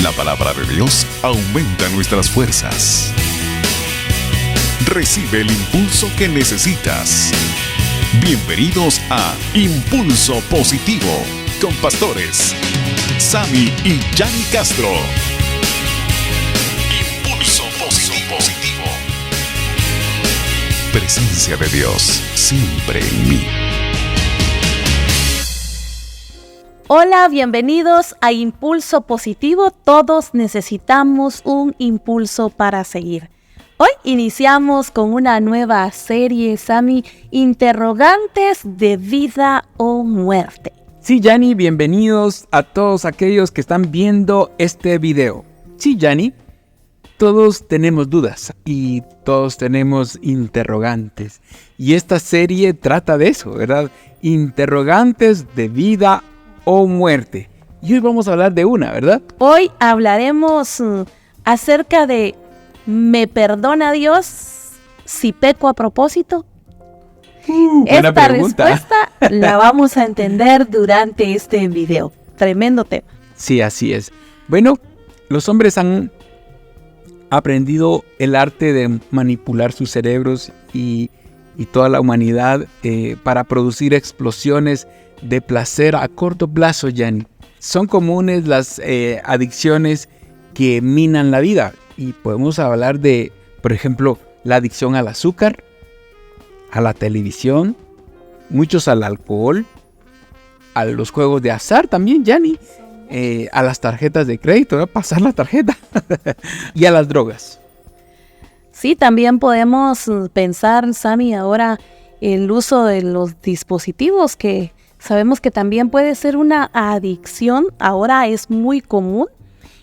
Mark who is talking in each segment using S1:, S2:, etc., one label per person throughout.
S1: La palabra de Dios aumenta nuestras fuerzas. Recibe el impulso que necesitas. Bienvenidos a Impulso Positivo con pastores Sammy y Yanni Castro. Impulso Positivo. Presencia de Dios siempre en mí.
S2: Hola, bienvenidos a Impulso Positivo. Todos necesitamos un impulso para seguir. Hoy iniciamos con una nueva serie, Sammy, Interrogantes de vida o muerte.
S3: Sí, Yanni, bienvenidos a todos aquellos que están viendo este video. Sí, Yanni, todos tenemos dudas y todos tenemos interrogantes. Y esta serie trata de eso, ¿verdad? Interrogantes de vida o muerte. Y hoy vamos a hablar de una, ¿verdad?
S2: Hoy hablaremos acerca de ¿me perdona Dios si peco a propósito? Esta
S3: pregunta.
S2: Respuesta la vamos a entender durante este video. Tremendo tema.
S3: Sí, así es. Bueno, los hombres han aprendido el arte de manipular sus cerebros y toda la humanidad para producir explosiones de placer a corto plazo, Yanni. Son comunes las adicciones que minan la vida. Y podemos hablar de, por ejemplo, la adicción al azúcar, a la televisión, muchos al alcohol, a los juegos de azar también, Yanni, a las tarjetas de crédito, ¿no? Pasar la tarjeta, y a las drogas.
S2: Sí, también podemos pensar, Sammy, ahora el uso de los dispositivos, que sabemos que también puede ser una adicción, ahora es muy común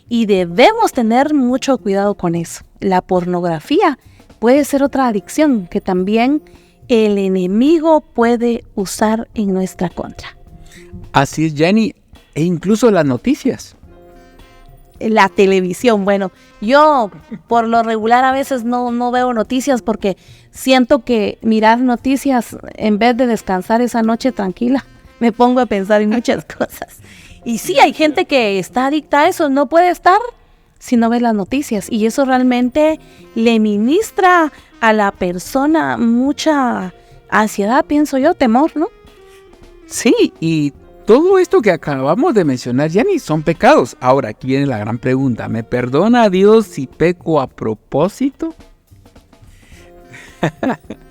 S2: y debemos tener mucho cuidado con eso. La pornografía puede ser otra adicción que también el enemigo puede usar en nuestra contra.
S3: Así es, Yanni, e incluso las noticias.
S2: La televisión, bueno, yo por lo regular a veces no veo noticias porque siento que mirar noticias en vez de descansar esa noche tranquila, me pongo a pensar en muchas cosas. Y sí, hay gente que está adicta a eso, no puede estar si no ve las noticias. Y eso realmente le ministra a la persona mucha ansiedad, pienso yo, temor, ¿no?
S3: Sí, y todo esto que acabamos de mencionar, Yanni, son pecados. Ahora, aquí viene la gran pregunta. ¿Me perdona Dios si peco a propósito?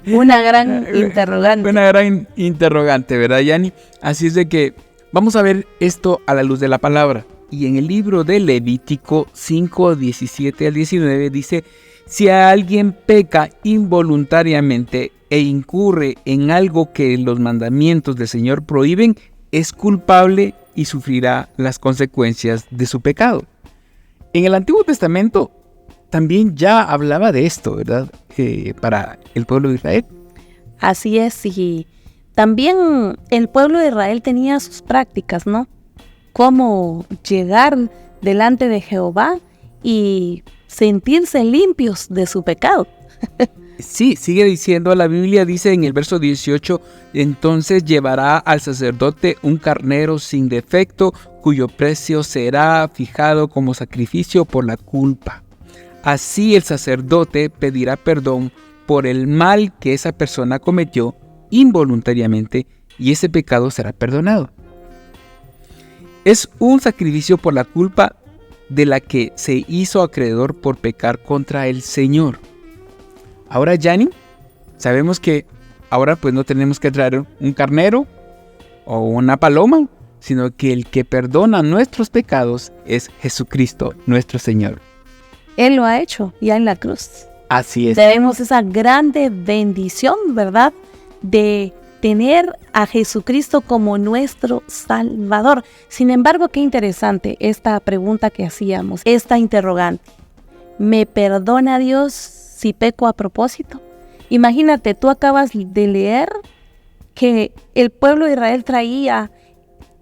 S2: Una gran interrogante.
S3: Una gran interrogante, ¿verdad, Yanni? Así es de que vamos a ver esto a la luz de la palabra. Y en el libro de Levítico 5, 17 al 19 dice: si alguien peca involuntariamente e incurre en algo que los mandamientos del Señor prohíben, es culpable y sufrirá las consecuencias de su pecado. En el Antiguo Testamento también ya hablaba de esto, ¿verdad? Para el pueblo de Israel.
S2: Así es, y también el pueblo de Israel tenía sus prácticas, ¿no? Cómo llegar delante de Jehová y sentirse limpios de su pecado.
S3: Sí, sigue diciendo la Biblia, dice en el verso 18, entonces llevará al sacerdote un carnero sin defecto, cuyo precio será fijado como sacrificio por la culpa. Así el sacerdote pedirá perdón por el mal que esa persona cometió involuntariamente y ese pecado será perdonado. Es un sacrificio por la culpa de la que se hizo acreedor por pecar contra el Señor. Ahora, Yanni, sabemos que ahora pues no tenemos que traer un carnero o una paloma, sino que el que perdona nuestros pecados es Jesucristo, nuestro Señor.
S2: Él lo ha hecho ya en la cruz.
S3: Así es.
S2: Tenemos esa grande bendición, ¿verdad? De tener a Jesucristo como nuestro Salvador. Sin embargo, qué interesante esta pregunta que hacíamos, esta interrogante. ¿Me perdona Dios si peco a propósito? Imagínate, tú acabas de leer que el pueblo de Israel traía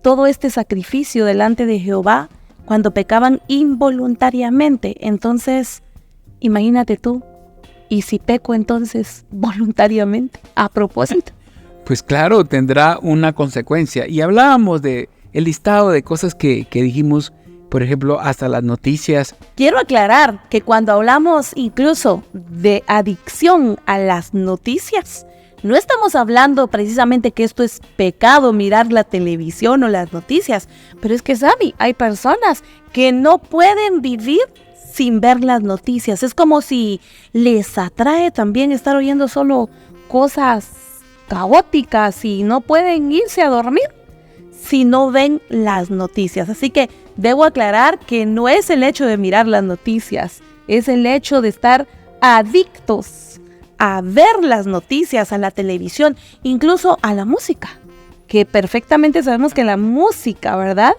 S2: todo este sacrificio delante de Jehová cuando pecaban involuntariamente. Entonces, imagínate tú, ¿y si peco entonces voluntariamente, a propósito?
S3: Pues claro, tendrá una consecuencia. Y hablábamos de el listado de cosas que dijimos por ejemplo, hasta las noticias.
S2: Quiero aclarar que cuando hablamos incluso de adicción a las noticias, no estamos hablando precisamente que esto es pecado, mirar la televisión o las noticias, pero es que, Sammy, hay personas que no pueden vivir sin ver las noticias. Es como si les atrae también estar oyendo solo cosas caóticas y no pueden irse a dormir si no ven las noticias. Así que debo aclarar que no es el hecho de mirar las noticias, es el hecho de estar adictos a ver las noticias, a la televisión, incluso a la música, que perfectamente sabemos que la música, ¿verdad?,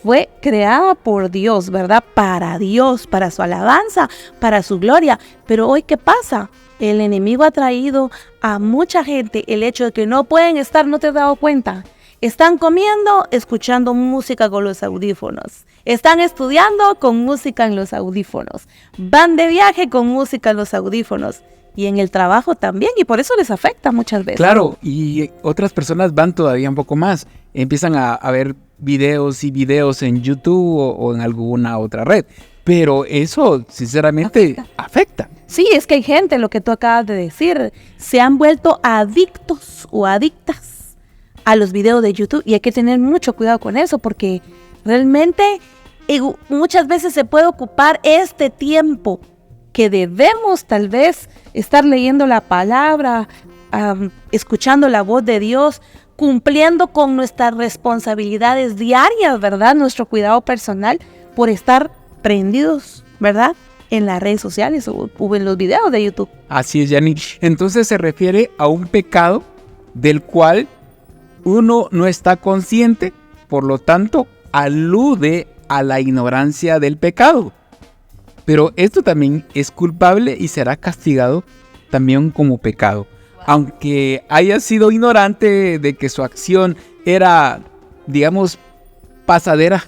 S2: fue creada por Dios, ¿verdad?, para Dios, para su alabanza, para su gloria. Pero hoy, ¿qué pasa? El enemigo ha traído a mucha gente el hecho de que no pueden estar, ¿no te has dado cuenta? Están comiendo, escuchando música con los audífonos. Están estudiando con música en los audífonos. Van de viaje con música en los audífonos. Y en el trabajo también, y por eso les afecta muchas veces.
S3: Claro, y otras personas van todavía un poco más. Empiezan a ver videos y videos en YouTube o en alguna otra red. Pero eso, sinceramente, afecta.
S2: Sí, es que hay gente, lo que tú acabas de decir, se han vuelto adictos o adictas a los videos de YouTube. Y hay que tener mucho cuidado con eso, porque realmente muchas veces se puede ocupar este tiempo que debemos tal vez estar leyendo la palabra, escuchando la voz de Dios, cumpliendo con nuestras responsabilidades diarias, ¿verdad? Nuestro cuidado personal, por estar prendidos, ¿verdad?, en las redes sociales o en los videos de YouTube.
S3: Así es, Yanni. Entonces se refiere a un pecado del cual uno no está consciente, por lo tanto, alude a la ignorancia del pecado. Pero esto también es culpable y será castigado también como pecado. Aunque haya sido ignorante de que su acción era, digamos, pasadera,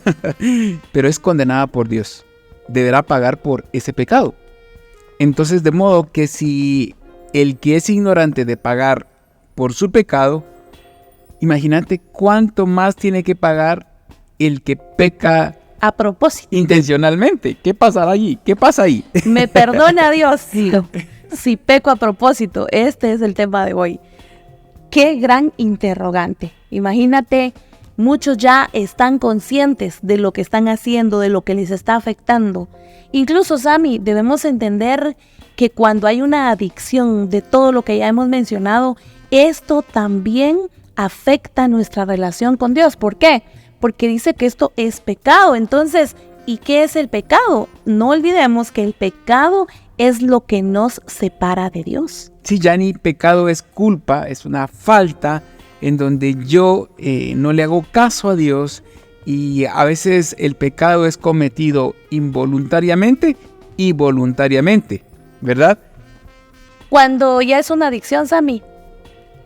S3: pero es condenada por Dios. Deberá pagar por ese pecado. Entonces, de modo que si el que es ignorante de pagar por su pecado, imagínate cuánto más tiene que pagar el que peca
S2: a propósito.
S3: Intencionalmente. ¿Qué pasará allí? ¿Qué pasa ahí?
S2: Me perdona Dios si peco a propósito. Este es el tema de hoy. Qué gran interrogante. Imagínate, muchos ya están conscientes de lo que están haciendo, de lo que les está afectando. Incluso, Sammy, debemos entender que cuando hay una adicción de todo lo que ya hemos mencionado, esto también afecta nuestra relación con Dios. ¿Por qué? Porque dice que esto es pecado. Entonces, ¿y qué es el pecado? No olvidemos que el pecado es lo que nos separa de Dios.
S3: Sí, Yanni, pecado es culpa, es una falta en donde yo no le hago caso a Dios, y a veces el pecado es cometido involuntariamente y voluntariamente, ¿verdad?
S2: Cuando ya es una adicción, Sammy,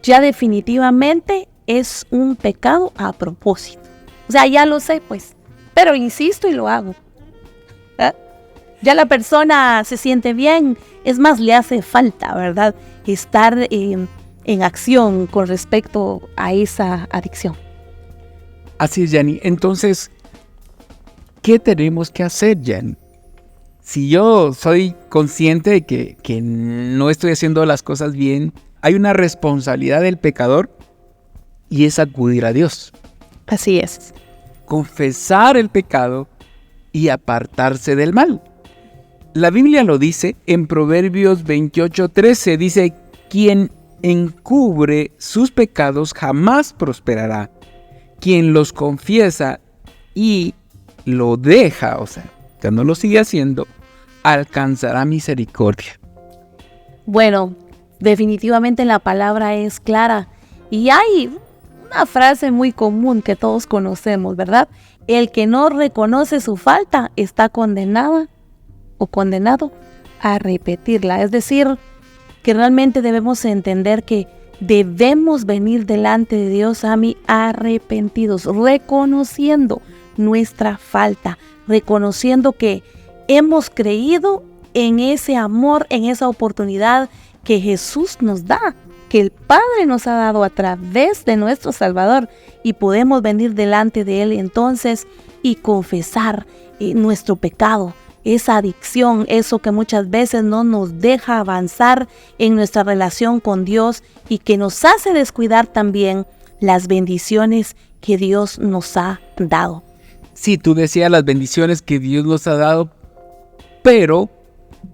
S2: ya definitivamente es un pecado a propósito. O sea, ya lo sé, pues, pero insisto y lo hago. Ya la persona se siente bien, es más, le hace falta, ¿verdad?, estar en acción con respecto a esa adicción.
S3: Así es, Yanni. Entonces, ¿qué tenemos que hacer, Yanni? Si yo soy consciente de que no estoy haciendo las cosas bien, hay una responsabilidad del pecador y es acudir a Dios.
S2: Así es.
S3: Confesar el pecado y apartarse del mal. La Biblia lo dice en Proverbios 28:13, dice: quien encubre sus pecados jamás prosperará. Quien los confiesa y lo deja, o sea, que no lo sigue haciendo, alcanzará misericordia.
S2: Bueno, definitivamente la palabra es clara. Y hay una frase muy común que todos conocemos, ¿verdad? El que no reconoce su falta está condenado a repetirla. Es decir, que realmente debemos entender que debemos venir delante de Dios, arrepentidos, reconociendo nuestra falta, reconociendo que hemos creído en ese amor, en esa oportunidad que Jesús nos da, que el Padre nos ha dado a través de nuestro Salvador, y podemos venir delante de Él entonces y confesar nuestro pecado, esa adicción, eso que muchas veces no nos deja avanzar en nuestra relación con Dios y que nos hace descuidar también las bendiciones que Dios nos ha dado.
S3: Sí, tú decías las bendiciones que Dios nos ha dado, pero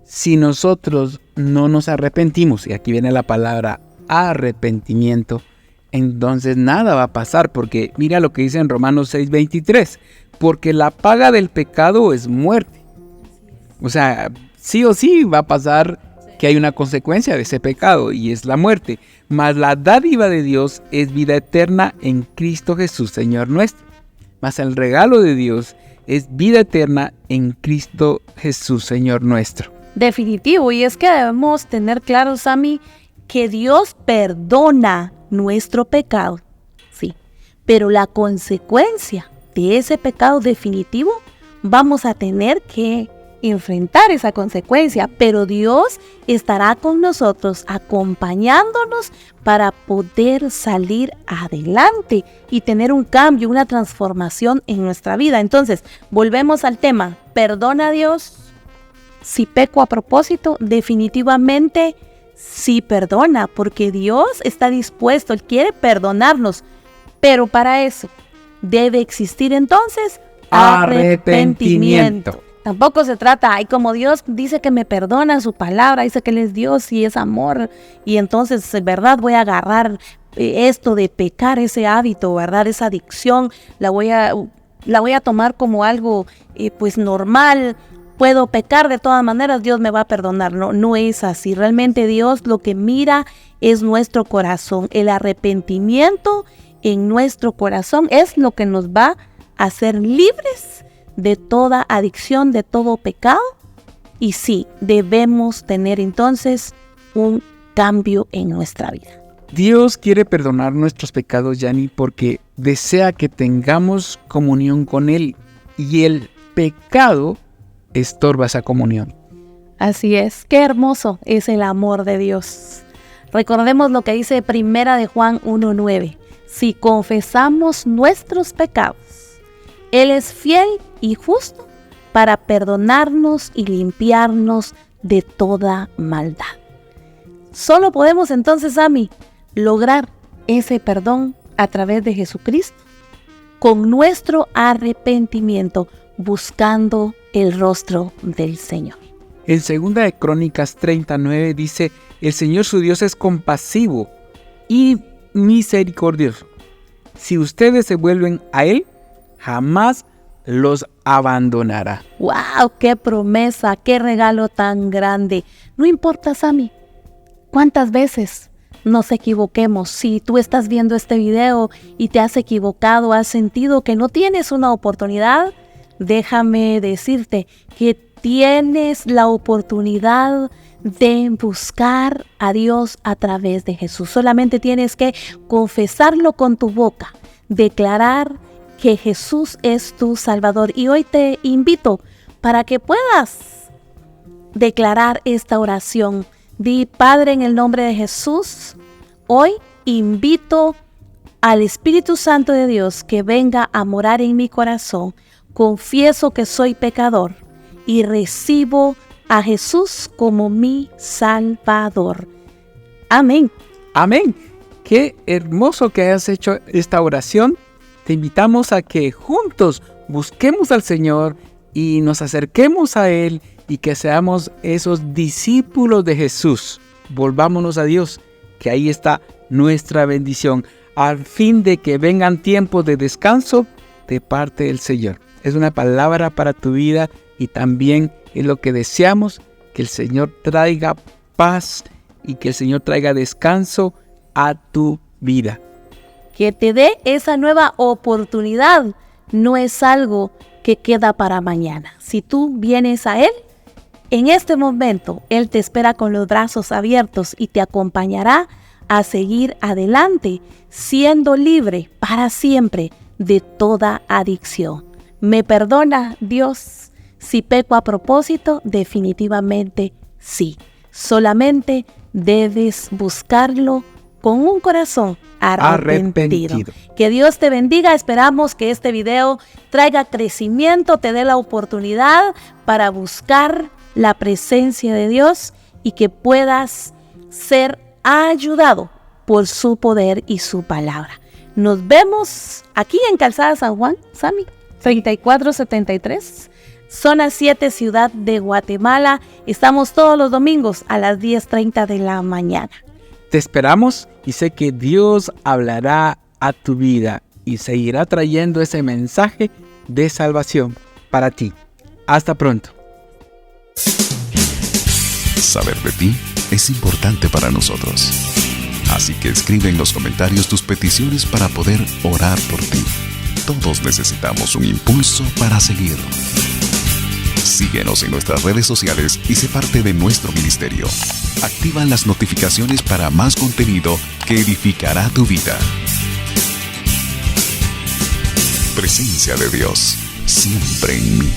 S3: si nosotros no nos arrepentimos, y aquí viene la palabra arrepentimiento, entonces nada va a pasar, porque mira lo que dice en Romanos 6:23, porque la paga del pecado es muerte. O sea, sí o sí va a pasar que hay una consecuencia de ese pecado y es la muerte, mas la dádiva de Dios es vida eterna en Cristo Jesús, Señor nuestro. Mas el regalo de Dios es vida eterna en Cristo Jesús, Señor nuestro.
S2: Definitivo, y es que debemos tener claro, Sammy, que Dios perdona nuestro pecado, sí, pero la consecuencia de ese pecado definitivo, vamos a tener que enfrentar esa consecuencia, pero Dios estará con nosotros acompañándonos para poder salir adelante y tener un cambio, una transformación en nuestra vida. Entonces, volvemos al tema, ¿perdona a Dios? Si peco a propósito, definitivamente sí perdona, porque Dios está dispuesto, Él quiere perdonarnos, pero para eso debe existir entonces arrepentimiento. Tampoco se trata, como Dios dice que me perdona en su palabra, dice que Él es Dios y es amor, y entonces, ¿verdad? Voy a agarrar esto de pecar, ese hábito, ¿verdad? Esa adicción, la voy a tomar como algo pues normal. Puedo pecar de todas maneras, Dios me va a perdonar. No, no es así. Realmente Dios lo que mira es nuestro corazón. El arrepentimiento en nuestro corazón es lo que nos va a hacer libres de toda adicción, de todo pecado. Y sí, debemos tener entonces un cambio en nuestra vida.
S3: Dios quiere perdonar nuestros pecados, Yani, porque desea que tengamos comunión con Él. Y el pecado estorba esa comunión.
S2: Así es, qué hermoso es el amor de Dios. Recordemos lo que dice 1 Juan 1:9. Si confesamos nuestros pecados, Él es fiel y justo para perdonarnos y limpiarnos de toda maldad. Solo podemos entonces, Ami, lograr ese perdón a través de Jesucristo, con nuestro arrepentimiento, buscando el rostro del Señor.
S3: En 2 de Crónicas 39 dice, el Señor su Dios es compasivo y misericordioso. Si ustedes se vuelven a Él, jamás los abandonará.
S2: ¡Wow! ¡Qué promesa! ¡Qué regalo tan grande! No importa, Sammy, cuántas veces nos equivoquemos. Si tú estás viendo este video y te has equivocado, has sentido que no tienes una oportunidad, déjame decirte que tienes la oportunidad de buscar a Dios a través de Jesús. Solamente tienes que confesarlo con tu boca, declarar que Jesús es tu Salvador. Y hoy te invito para que puedas declarar esta oración. Di: Padre, en el nombre de Jesús, hoy invito al Espíritu Santo de Dios que venga a morar en mi corazón. Confieso que soy pecador y recibo a Jesús como mi Salvador. Amén.
S3: Amén. Qué hermoso que hayas hecho esta oración. Te invitamos a que juntos busquemos al Señor y nos acerquemos a Él y que seamos esos discípulos de Jesús. Volvámonos a Dios, que ahí está nuestra bendición, al fin de que vengan tiempos de descanso de parte del Señor. Es una palabra para tu vida y también es lo que deseamos, que el Señor traiga paz y que el Señor traiga descanso a tu vida.
S2: Que te dé esa nueva oportunidad no es algo que queda para mañana. Si tú vienes a Él, en este momento Él te espera con los brazos abiertos y te acompañará a seguir adelante, siendo libre para siempre de toda adicción. ¿Me perdona Dios si peco a propósito? Definitivamente sí. Solamente debes buscarlo con un corazón arrepentido. Que Dios te bendiga. Esperamos que este video traiga crecimiento, te dé la oportunidad para buscar la presencia de Dios y que puedas ser ayudado por su poder y su palabra. Nos vemos aquí en Calzada San Juan, Sammy, 3473, zona 7, Ciudad de Guatemala. Estamos todos los domingos a las 10:30 de la mañana.
S3: Te esperamos y sé que Dios hablará a tu vida y seguirá trayendo ese mensaje de salvación para ti. Hasta pronto.
S1: Saber de ti es importante para nosotros. Así que escribe en los comentarios tus peticiones para poder orar por ti. Todos necesitamos un impulso para seguir. Síguenos en nuestras redes sociales y sé parte de nuestro ministerio. Activa las notificaciones para más contenido que edificará tu vida. Presencia de Dios, siempre en mí.